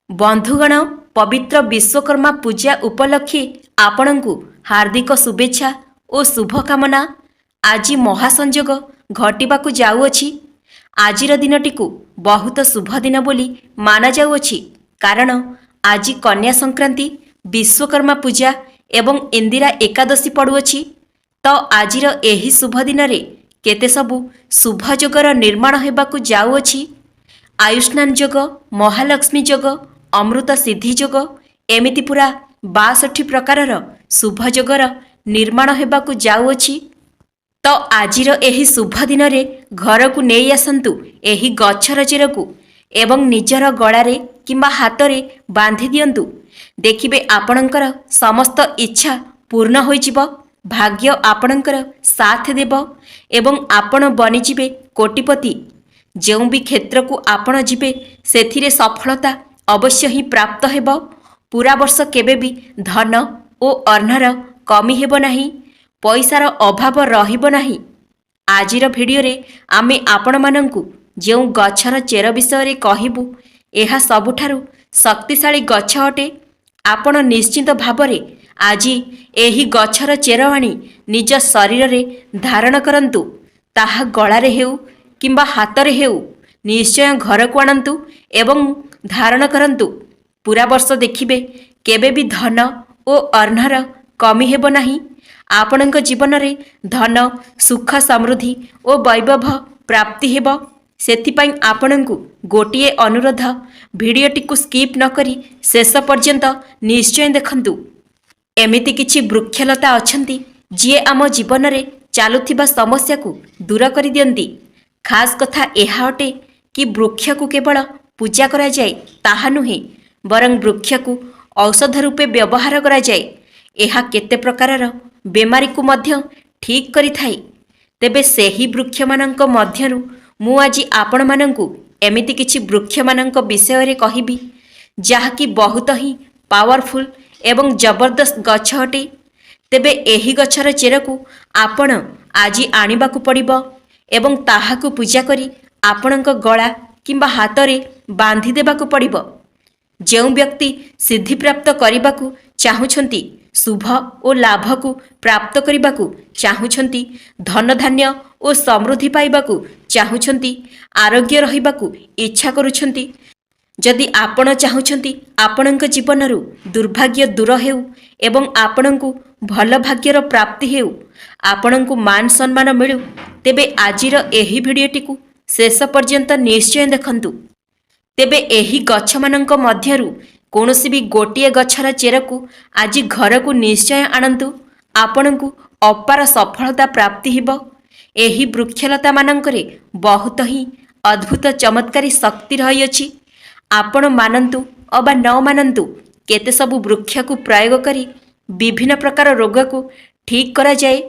बंधुगण पवित्र विश्वकर्मा पूजा उपलक्षे आपणଙ୍କୁ हार्दिक शुभेच्छा और शुभकामना। आज महासंयोग घटिबाकु जाउअछि। आजिर दिनटिकु बहुत शुभ दिन बोली माना जाउअछि, कारण आज कन्या संक्रांति, विश्वकर्मा पूजा एवं इंदिरा एकादशी पड़ुअछि। तो आजिर एही शुभ दिन रे केते सबु शुभ जोगर निर्माण हेबाकु जाउअछि। आयुष्मान जोग, महालक्ष्मी जोग, अमृत सिद्धि जोग, एमिति पूरा 62 प्रकारर शुभ जोगर निर्माण हेबाकु जाउअछि। तो आजिर एही शुभ दिन रे घर को नहीं आसंतु एही गछर चेरकु एवं निजर गଳାରେ किंबा हातरे बांधि दियंतु। देखिबे आपणकर समस्त इच्छा पूर्ण होइजिब, भाग्य आपणकर साथ देव एवं आपण बनिजिबे कोटिपति। जो भी क्षेत्र को आपण जिबे सेथिरे सफलता अवश्य ही प्राप्त हेब। पूरा वर्ष केबे भी धन और अर्णर कमी हेब नाही, पैसार अभाव रहिब नाही। आजिर भिडियो रे आमे आपण मानंकु जो गछर चेर विषय रे कहिबु, एहा सबुठारु शक्तिशाली गछ अटे। आपण निश्चित भावरे आज एही गछर चेर आनी निज शरीर रे धारण करंतु। ताहा गଳାରେ हेउ किंबा हातरे हेउ, निश्चय घर को आणंतु एवं धारण करंतु। पूरा वर्ष देखिबे केबे भी धन और अर्णर कमी हेब नाही। आपणक जीवन रे धन, सुख, समृद्धि और वैभव प्राप्ति हेब। सेथिपाई आपणकु गोटिए अनुरोध, भिडियोटी को स्किप न करी शेष पर्यंत निश्चय देखंतु। एमिति किछि वृक्षलता अछंती जिए आम जीवन रे चालुथिबा समस्या को दूर करि दियंती। खास कथा एहा अटे कि वृक्ष को केवल पूजा करा जाए ताहा नुहे, बरं वृक्ष को औषध रूपे व्यवहार करा जाए। एहा केते प्रकारर बेमारी को मध्य ठीक करि थाई। तेबे सेही वृक्ष मानंक मध्यरु मु आजि आपण मानंकु एमिति किछि वृक्ष मानंक विषय रे कहिबी, जाहा कि बहुत ही पावरफुल एवं जबरदस्त गछ अटे। तेबे एही गछर चेर को आपण आजि आनिबाकु पड़िबो एवं ताहाकु पूजा करी आपणक गळा किंबा हातरे बांधि देबाकु पड़िबो। जो व्यक्ति सिद्धि प्राप्त करिबाकु चाहुछंती, शुभ और लाभ को प्राप्त करिबाकु चाहुछंती, धन धान्य और समृद्धि पाइबाकु चाहुछंती, आरोग्य रहिबाकु इच्छा करुछंती, जदि आपण चाहुछंती आपणक जीवनरु दुर्भाग्य दूर हेउ एवं आपणकु भल भाग्यर प्राप्ति हेउ, आपणकु मान सम्मान मिलु, तेबे आजिर एही भिडियोटी को शेष पर्यंत निश्चय देखंतु। तेबे एही गछ मानंक मध्यरु कोनोसी भी गोटिए गछर चेर को आज घर को निश्चय आणंतु। आपणकु अपार सफलता प्राप्ति हेब। एही वृक्षलता मानंकरे बहुत ही अद्भुत चमत्कारी शक्ति रही अछि। आपण मानंतु अबा न मानंतु, केते सबु वृक्ष को प्रयोग करी विभिन्न प्रकार रोग को ठीक करा जाए।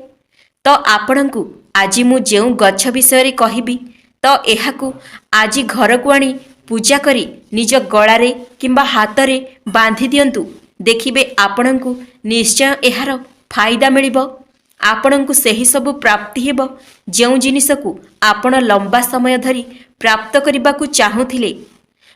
तो आपणकु आज मु जेउ गछ विषय रे कहिबी, तो एहाकु आज घर को आनी पूजा करी निज गଳାରେ किंबा हातरे बांधि दियंतु। देखिबे आपणकु निश्चय एहार फायदा मिलिबो। आपणकु सेही सबु प्राप्ति हेबो जेउ जिनिसकु आपण लंबा समय धरी प्राप्त करिबाकु चाहुथिले।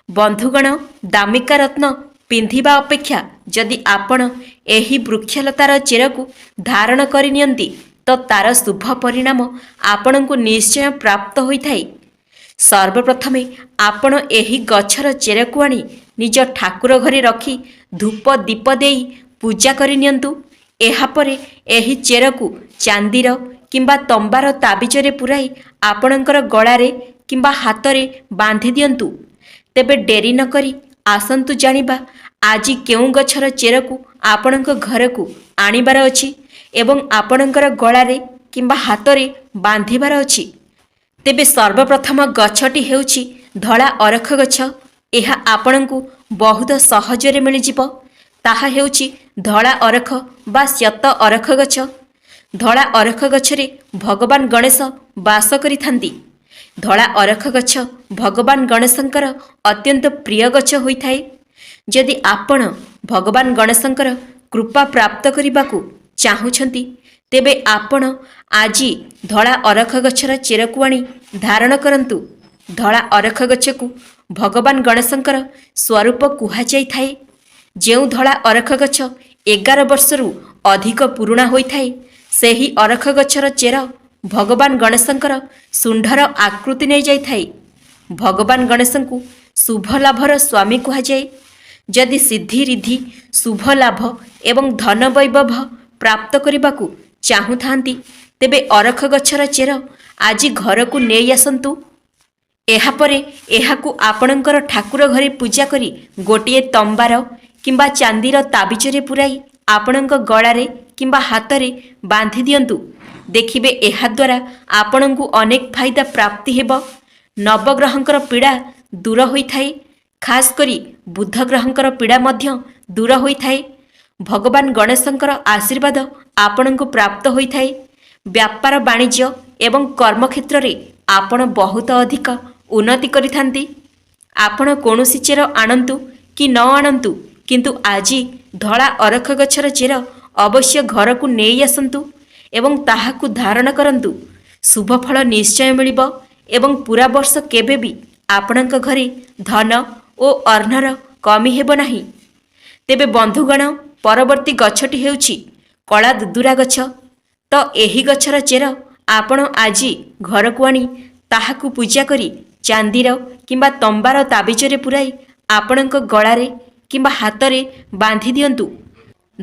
बंधुगण, दामिका रत्न पिंधिबा अपेक्षा जदि आपण एही वृक्षलतार चेरकु धारण करि नियंती, तो तार शुभ परिणाम आपणकु निश्चय प्राप्त होइथाई। सर्वप्रथमे आपण एही गछर चेरकु आनी निज ठाकुर घरे रखी धूप दीप देई पूजा करि नियंतु। एहा परे एही चेरकु चांदीर किंबा तंबार ताबिजरे पुराई आपणकर गଳାରେ किंबा हातरे बांधि दियंतु। तेबे डेरी न करी आसंतु जानिबा आज केउ गछर चेरकु आपणक घरकु आनिबार अछि एवं आपणकर गଳାରେ किंबा हातरे बांधिबार अछि। तेबे सर्वप्रथम गछटी हेउछि धळा अरख गछ। एहा आपणकु बहुत सहजरे मिलिजिब। ताहा हेउछि धळा अरख बा श्यत अरख गछ। धळा अरख गछरे भगवान गणेश वास करिथांती। धळा अरख गछ भगवान गणेशंकर अत्यंत प्रिय गछ होइथाए। जदि आपण भगवान गणेशंकर कृपा प्राप्त करिबाकु चाहुछंती, तेबे आपण आजी धळा अरख गछर चेरकु आनी धारण करंतु। धळा अरख गछकु ଭଗବାନ ଗଣେଶଙ୍କର ସ୍ୱରୂପ କୁହାଯାଇଥାଏ। ଯେଉଁ ଧଳା ଅରଖ ଗଛ 11 ବର୍ଷରୁ ଅଧିକ ପୁରୁଣା ହୋଇଥାଏ, ସେହି ଅରଖ ଗଛର ଚେର ଭଗବାନ ଗଣେଶଙ୍କର ଶୁଣ୍ଢର ଆକୃତି ନେଇଯାଇଥାଏ। ଭଗବାନ ଗଣେଶଙ୍କୁ ଶୁଭ ଲାଭର ସ୍ୱାମୀ କୁହାଯାଏ। ଯଦି ସିଦ୍ଧି ରିଦ୍ଧି ଶୁଭ ଲାଭ ଏବଂ ଧନ ବୈଭବ ପ୍ରାପ୍ତ କରିବାକୁ ଚାହୁଁଥାନ୍ତି, ତେବେ ଅରଖ ଗଛର ଚେର ଆଜି ଘରକୁ ନେଇ ଆସନ୍ତୁ। ଏହାପରେ ଏହାକୁ ଆପଣଙ୍କର ଠାକୁର ଘରେ ପୂଜା କରି ଗୋଟିଏ ତମ୍ବାର କିମ୍ବା ଚାନ୍ଦିର ତାବିଜରେ ପୁରାଇ ଆପଣଙ୍କ ଗଳାରେ କିମ୍ବା ହାତରେ ବାନ୍ଧି ଦିଅନ୍ତୁ। ଦେଖିବେ ଏହାଦ୍ୱାରା ଆପଣଙ୍କୁ ଅନେକ ଫାଇଦା ପ୍ରାପ୍ତି ହେବ। ନବଗ୍ରହଙ୍କର ପୀଡ଼ା ଦୂର ହୋଇଥାଏ। ଖାସ୍ କରି ବୁଧ ଗ୍ରହଙ୍କର ପୀଡ଼ା ମଧ୍ୟ ଦୂର ହୋଇଥାଏ। ଭଗବାନ ଗଣେଶଙ୍କର ଆଶୀର୍ବାଦ ଆପଣଙ୍କୁ ପ୍ରାପ୍ତ ହୋଇଥାଏ। ବ୍ୟାପାର ବାଣିଜ୍ୟ ଏବଂ କର୍ମକ୍ଷେତ୍ରରେ ଆପଣ ବହୁତ ଅଧିକ ଉନ୍ନତି କରିଥାନ୍ତି। ଆପଣ କୌଣସି ଚେର ଆଣନ୍ତୁ କି ନ ଆଣନ୍ତୁ, କିନ୍ତୁ ଆଜି ଧଳା ଅରଖ ଗଛର ଚେର ଅବଶ୍ୟ ଘରକୁ ନେଇ ଆସନ୍ତୁ ଏବଂ ତାହାକୁ ଧାରଣ କରନ୍ତୁ। ଶୁଭ ଫଳ ନିଶ୍ଚୟ ମିଳିବ ଏବଂ ପୁରା ବର୍ଷ କେବେ ବି ଆପଣଙ୍କ ଘରେ ଧନ ଓ ଅର୍ଣ୍ଣର କମି ହେବ ନାହିଁ। ତେବେ ବନ୍ଧୁଗଣ, ପରବର୍ତ୍ତୀ ଗଛଟି ହେଉଛି କଳା ଦୁଦୁରା ଗଛ। ତ ଏହି ଗଛର ଚେର ଆପଣ ଆଜି ଘରକୁ ଆଣି ତାହାକୁ ପୂଜା କରି ଚାନ୍ଦିର କିମ୍ବା ତମ୍ବାର ତାବିଜରେ ପୁରାଇ ଆପଣଙ୍କ ଗଳାରେ କିମ୍ବା ହାତରେ ବାନ୍ଧି ଦିଅନ୍ତୁ।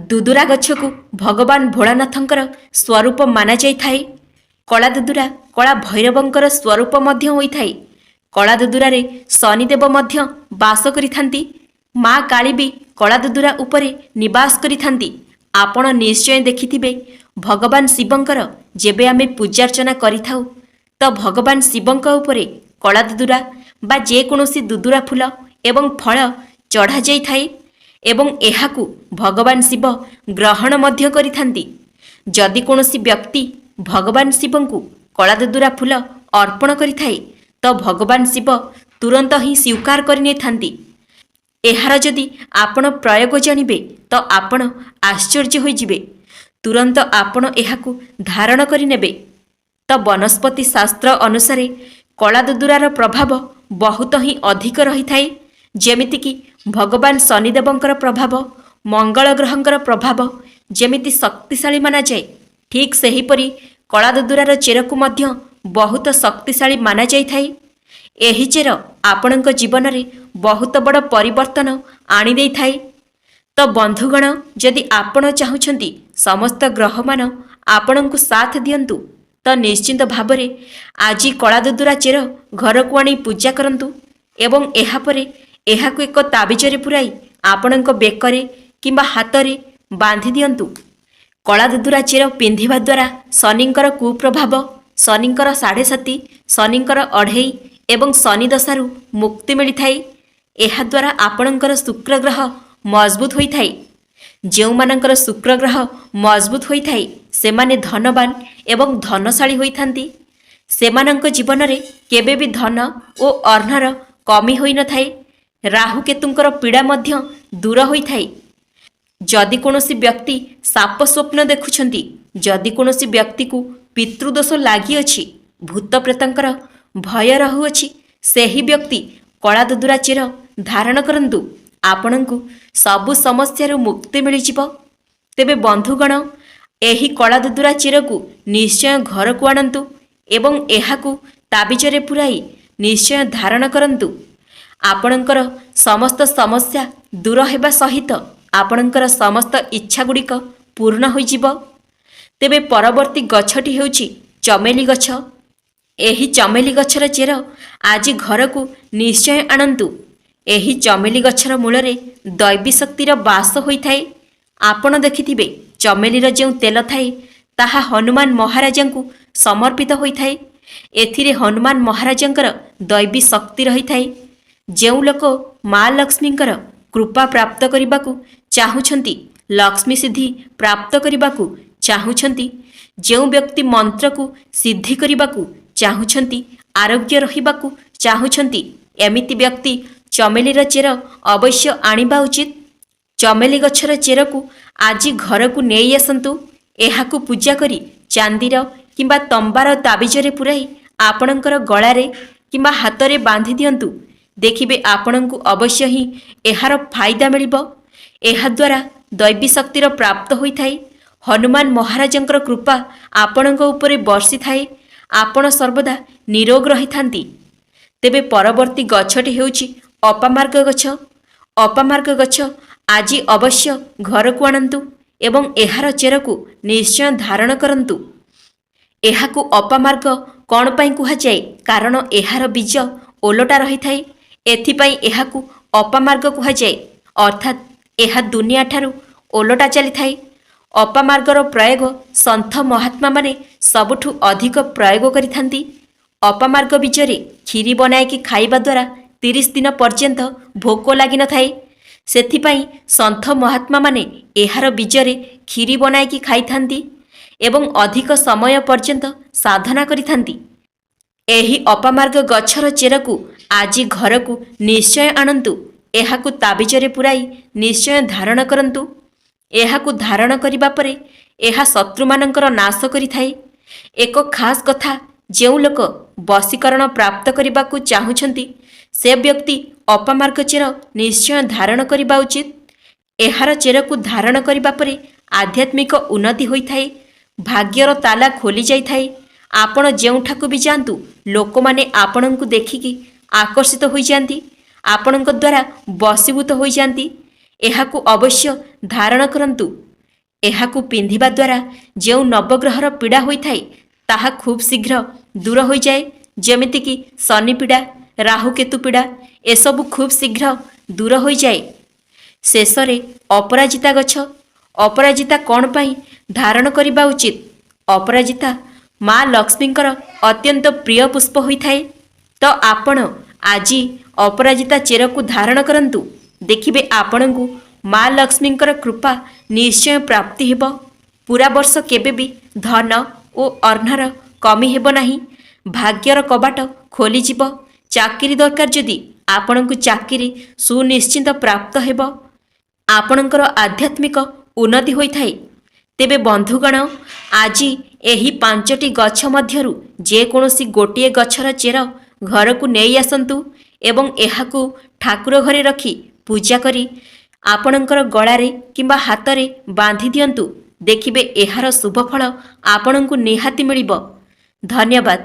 ଦୁଦୁରା ଗଛକୁ ଭଗବାନ ଭୋଳାନାଥଙ୍କର ସ୍ୱରୂପ ମାନାଯାଇଥାଏ। କଳା ଦୁଦୁରା କଳା ଭୈରବଙ୍କର ସ୍ୱରୂପ ମଧ୍ୟ ହୋଇଥାଏ। କଳା ଦୁଦୁରାରେ ଶନିଦେବ ମଧ୍ୟ ବାସ କରିଥାନ୍ତି। ମା କାଳୀ ବି କଳା ଦୁଦୁରା ଉପରେ ନିବାସ କରିଥାନ୍ତି। ଆପଣ ନିଶ୍ଚୟ ଦେଖିଥିବେ, ଭଗବାନ ଶିବଙ୍କର ଯେବେ ଆମେ ପୂଜାର୍ଚ୍ଚନା କରିଥାଉ, ତ ଭଗବାନ ଶିବଙ୍କ ଉପରେ କଳା ଦୁଦୁରା ବା ଯେକୌଣସି ଦୁଦୁରା ଫୁଲ ଏବଂ ଫଳ ଚଢ଼ାଯାଇଥାଏ ଏବଂ ଏହାକୁ ଭଗବାନ ଶିବ ଗ୍ରହଣ ମଧ୍ୟ କରିଥାନ୍ତି। ଯଦି କୌଣସି ବ୍ୟକ୍ତି ଭଗବାନ ଶିବଙ୍କୁ କଳା ଦୁଦୁରା ଫୁଲ ଅର୍ପଣ କରିଥାଏ, ତ ଭଗବାନ ଶିବ ତୁରନ୍ତ ହିଁ ସ୍ୱୀକାର କରିନେଇଥାନ୍ତି। ଏହାର ଯଦି ଆପଣ ପ୍ରୟୋଗ ଜାଣିବେ, ତ ଆପଣ ଆଶ୍ଚର୍ଯ୍ୟ ହୋଇଯିବେ। ତୁରନ୍ତ ଆପଣ ଏହାକୁ ଧାରଣ କରିନେବେ। ତ ବନସ୍ପତି ଶାସ୍ତ୍ର ଅନୁସାରେ କଳା ଦୁଦୁରାର ପ୍ରଭାବ ବହୁତ ହିଁ ଅଧିକ ରହିଥାଏ। ଯେମିତିକି ଭଗବାନ ଶନିଦେବଙ୍କର ପ୍ରଭାବ, ମଙ୍ଗଳ ଗ୍ରହଙ୍କର ପ୍ରଭାବ ଯେମିତି ଶକ୍ତିଶାଳୀ ମାନାଯାଏ, ଠିକ୍ ସେହିପରି କଳା ଦୁଦୁରାର ଚେରକୁ ମଧ୍ୟ ବହୁତ ଶକ୍ତିଶାଳୀ ମାନାଯାଇଥାଏ। ଏହି ଚେର ଆପଣଙ୍କ ଜୀବନରେ ବହୁତ ବଡ଼ ପରିବର୍ତ୍ତନ ଆଣିଦେଇଥାଏ। ତ ବନ୍ଧୁଗଣ, ଯଦି ଆପଣ ଚାହୁଁଛନ୍ତି ସମସ୍ତ ଗ୍ରହମାନ ଆପଣଙ୍କୁ ସାଥ ଦିଅନ୍ତୁ, ତ ନିଶ୍ଚିନ୍ତ ଭାବରେ ଆଜି କଳା ଦୁଦୁରା ଚେର ଘରକୁ ଆଣି ପୂଜା କରନ୍ତୁ ଏବଂ ଏହାପରେ ଏହାକୁ ଏକ ତାବିଜରେ ପୁରାଇ ଆପଣଙ୍କ ବେକରେ କିମ୍ବା ହାତରେ ବାନ୍ଧି ଦିଅନ୍ତୁ। କଳା ଦୁଦୁରା ଚେର ପିନ୍ଧିବା ଦ୍ୱାରା ଶନିଙ୍କର କୁପ୍ରଭାବ, ଶନିଙ୍କର 7.5, ଶନିଙ୍କର 2.5 ଏବଂ ଶନି ଦଶାରୁ ମୁକ୍ତି ମିଳିଥାଏ। ଏହାଦ୍ୱାରା ଆପଣଙ୍କର ଶୁକ୍ର ଗ୍ରହ ମଜବୁତ ହୋଇଥାଏ। ଯେଉଁମାନଙ୍କର ଶୁକ୍ର ଗ୍ରହ ମଜବୁତ ହୋଇଥାଏ, ସେମାନେ ଧନବାନ ଏବଂ ଧନଶାଳୀ ହୋଇଥାନ୍ତି। ସେମାନଙ୍କ ଜୀବନରେ କେବେ ବି ଧନ ଓ ଅର୍ଣ୍ଣର କମି ହୋଇନଥାଏ। ରାହୁ କେତୁଙ୍କର ପୀଡ଼ା ମଧ୍ୟ ଦୂର ହୋଇଥାଏ। ଯଦି କୌଣସି ବ୍ୟକ୍ତି ସାପ ସ୍ୱପ୍ନ ଦେଖୁଛନ୍ତି, ଯଦି କୌଣସି ବ୍ୟକ୍ତିକୁ ପିତୃଦୋଷ ଲାଗିଅଛି, ଭୂତ ପ୍ରେତଙ୍କର ଭୟ ରହୁଅଛି, ସେହି ବ୍ୟକ୍ତି କଳା ଦୁଦୁରା ଚେର ଧାରଣ କରନ୍ତୁ। ଆପଣଙ୍କୁ ସବୁ ସମସ୍ୟାରୁ ମୁକ୍ତି ମିଳିଯିବ। ତେବେ ବନ୍ଧୁଗଣ, ଏହି କଳା ଦୁଦୁରା ଚେରକୁ ନିଶ୍ଚୟ ଘରକୁ ଆଣନ୍ତୁ ଏବଂ ଏହାକୁ ତାବିଜରେ ପୁରାଇ ନିଶ୍ଚୟ ଧାରଣ କରନ୍ତୁ। ଆପଣଙ୍କର ସମସ୍ତ ସମସ୍ୟା ଦୂର ହେବା ସହିତ ଆପଣଙ୍କର ସମସ୍ତ ଇଚ୍ଛାଗୁଡ଼ିକ ପୂର୍ଣ୍ଣ ହୋଇଯିବ। ତେବେ ପରବର୍ତ୍ତୀ ଗଛଟି ହେଉଛି ଚମେଲି ଗଛ। ଏହି ଚମେଲି ଗଛର ଚେର ଆଜି ଘରକୁ ନିଶ୍ଚୟ ଆଣନ୍ତୁ। ଏହି ଚମେଲି ଗଛର ମୂଳରେ ଦୈବୀ ଶକ୍ତିର ବାସ ହୋଇଥାଏ। ଆପଣ ଦେଖିଥିବେ, ଚମେଲିର ଯେଉଁ ତେଲ ଥାଏ, ତାହା ହନୁମାନ ମହାରାଜାଙ୍କୁ ସମର୍ପିତ ହୋଇଥାଏ। ଏଥିରେ ହନୁମାନ ମହାରାଜାଙ୍କର ଦୈବୀ ଶକ୍ତି ରହିଥାଏ। ଯେଉଁ ଲୋକ ମା ଲକ୍ଷ୍ମୀଙ୍କର କୃପା ପ୍ରାପ୍ତ କରିବାକୁ ଚାହୁଁଛନ୍ତି, ଲକ୍ଷ୍ମୀ ସିଦ୍ଧି ପ୍ରାପ୍ତ କରିବାକୁ ଚାହୁଁଛନ୍ତି, ଯେଉଁ ବ୍ୟକ୍ତି ମନ୍ତ୍ରକୁ ସିଦ୍ଧି କରିବାକୁ ଚାହୁଁଛନ୍ତି, ଆରୋଗ୍ୟ ରହିବାକୁ ଚାହୁଁଛନ୍ତି, ଏମିତି ବ୍ୟକ୍ତି ଚମେଲିର ଚେର ଅବଶ୍ୟ ଆଣିବା ଉଚିତ। ଚମେଲି ଗଛର ଚେରକୁ ଆଜି ଘରକୁ ନେଇ ଆସନ୍ତୁ। ଏହାକୁ ପୂଜା କରି ଚାନ୍ଦିର କିମ୍ବା ତମ୍ବାର ତାବିଜରେ ପୁରାଇ ଆପଣଙ୍କର ଗଳାରେ କିମ୍ବା ହାତରେ ବାନ୍ଧି ଦିଅନ୍ତୁ। ଦେଖିବେ ଆପଣଙ୍କୁ ଅବଶ୍ୟ ହିଁ ଏହାର ଫାଇଦା ମିଳିବ। ଏହାଦ୍ୱାରା ଦୈବୀ ଶକ୍ତିର ପ୍ରାପ୍ତ ହୋଇଥାଏ। ହନୁମାନ ମହାରାଜଙ୍କର କୃପା ଆପଣଙ୍କ ଉପରେ ବର୍ଷିଥାଏ। ଆପଣ ସର୍ବଦା ନିରୋଗ ରହିଥାନ୍ତି। ତେବେ ପରବର୍ତ୍ତୀ ଗଛଟି ହେଉଛି ଅପାମାର୍ଗ ଗଛ। ଅପାମାର୍ଗ ଗଛ ଆଜି ଅବଶ୍ୟ ଘରକୁ ଆଣନ୍ତୁ ଏବଂ ଏହାର ଚେରକୁ ନିଶ୍ଚୟ ଧାରଣ କରନ୍ତୁ। ଏହାକୁ ଅପାମାର୍ଗ କ'ଣ ପାଇଁ କୁହାଯାଏ? କାରଣ ଏହାର ବୀଜ ଓଲଟା ରହିଥାଏ। ଏଥିପାଇଁ ଏହାକୁ ଅପାମାର୍ଗ କୁହାଯାଏ, ଅର୍ଥାତ୍ ଏହା ଦୁନିଆଠାରୁ ଓଲଟା ଚାଲିଥାଏ। ଅପାମାର୍ଗର ପ୍ରୟୋଗ ସନ୍ଥ ମହାତ୍ମାମାନେ ସବୁଠୁ ଅଧିକ ପ୍ରୟୋଗ କରିଥାନ୍ତି। ଅପାମାର୍ଗ ବୀଜରେ କ୍ଷୀରି ବନାଇକି ଖାଇବା ଦ୍ୱାରା 30 ଦିନ ପର୍ଯ୍ୟନ୍ତ ଭୋକ ଲାଗିନଥାଏ। ସେଥିପାଇଁ ସନ୍ଥ ମହାତ୍ମାମାନେ ଏହାର ବୀଜରେ କ୍ଷୀରି ବନାଇକି ଖାଇଥାନ୍ତି ଏବଂ ଅଧିକ ସମୟ ପର୍ଯ୍ୟନ୍ତ ସାଧନା କରିଥାନ୍ତି। ଏହି ଅପାମାର୍ଗ ଗଛର ଚେରକୁ ଆଜି ଘରକୁ ନିଶ୍ଚୟ ଆଣନ୍ତୁ। ଏହାକୁ ତାବିଜରେ ପୁରାଇ ନିଶ୍ଚୟ ଧାରଣ କରନ୍ତୁ। ଏହାକୁ ଧାରଣ କରିବା ପରେ ଏହା ଶତ୍ରୁମାନଙ୍କର ନାଶ କରିଥାଏ। ଏକ ଖାସ୍ କଥା, ଯେଉଁ ଲୋକ ବଶୀକରଣ ପ୍ରାପ୍ତ କରିବାକୁ ଚାହୁଁଛନ୍ତି ସେ ବ୍ୟକ୍ତି ଅପାମାର୍ଗ ଚେର ନିଶ୍ଚୟ ଧାରଣ କରିବା ଉଚିତ। ଏହାର ଚେରକୁ ଧାରଣ କରିବା ପରେ ଆଧ୍ୟାତ୍ମିକ ଉନ୍ନତି ହୋଇଥାଏ। ଭାଗ୍ୟର ତାଲା ଖୋଲି ଯାଇଥାଏ। ଆପଣ ଯେଉଁଠାକୁ ବି ଯାଆନ୍ତୁ ଲୋକମାନେ ଆପଣଙ୍କୁ ଦେଖିକି ଆକର୍ଷିତ ହୋଇଯାଆନ୍ତି, ଆପଣଙ୍କ ଦ୍ୱାରା ବଶୀଭୂତ ହୋଇଯାଆନ୍ତି। ଏହାକୁ ଅବଶ୍ୟ ଧାରଣ କରନ୍ତୁ। ଏହାକୁ ପିନ୍ଧିବା ଦ୍ୱାରା ଯେଉଁ ନବଗ୍ରହର ପୀଡ଼ା ହୋଇଥାଏ ତାହା ଖୁବ୍ ଶୀଘ୍ର ଦୂର ହୋଇଯାଏ। ଯେମିତିକି ଶନି ପୀଡ଼ା, ରାହୁକେତୁ ପୀଡ଼ା, ଏସବୁ ଖୁବ୍ ଶୀଘ୍ର ଦୂର ହୋଇଯାଏ। ଶେଷରେ ଅପରାଜିତା ଗଛ। ଅପରାଜିତା କ'ଣ ପାଇଁ ଧାରଣ କରିବା ଉଚିତ? ଅପରାଜିତା ମା ଲକ୍ଷ୍ମୀଙ୍କର ଅତ୍ୟନ୍ତ ପ୍ରିୟ ପୁଷ୍ପ ହୋଇଥାଏ। ତ ଆପଣ ଆଜି ଅପରାଜିତା ଚେରକୁ ଧାରଣ କରନ୍ତୁ। ଦେଖିବେ ଆପଣଙ୍କୁ ମା ଲକ୍ଷ୍ମୀଙ୍କର କୃପା ନିଶ୍ଚୟ ପ୍ରାପ୍ତି ହେବ। ପୁରା ବର୍ଷ କେବେ ବି ଧନ ଓ ଅର୍ଣ୍ଣର କମି ହେବ ନାହିଁ। ଭାଗ୍ୟର କବାଟ ଖୋଲିଯିବ। ଚାକିରି ଦରକାର ଯଦି ଆପଣଙ୍କୁ ଚାକିରି ସୁନିଶ୍ଚିତ ପ୍ରାପ୍ତ ହେବ। ଆପଣଙ୍କର ଆଧ୍ୟାତ୍ମିକ ଉନ୍ନତି ହୋଇଥାଏ। ତେବେ ବନ୍ଧୁଗଣ, ଆଜି ଏହି 5ଟି ଗଛ ମଧ୍ୟରୁ ଯେକୌଣସି ଗୋଟିଏ ଗଛର ଚେର ଘରକୁ ନେଇ ଆସନ୍ତୁ ଏବଂ ଏହାକୁ ଠାକୁର ଘରେ ରଖି ପୂଜା କରି ଆପଣଙ୍କର ଗଳାରେ କିମ୍ବା ହାତରେ ବାନ୍ଧି ଦିଅନ୍ତୁ। ଦେଖିବେ ଏହାର ଶୁଭ ଫଳ ଆପଣଙ୍କୁ ନିହାତି ମିଳିବ। ଧନ୍ୟବାଦ।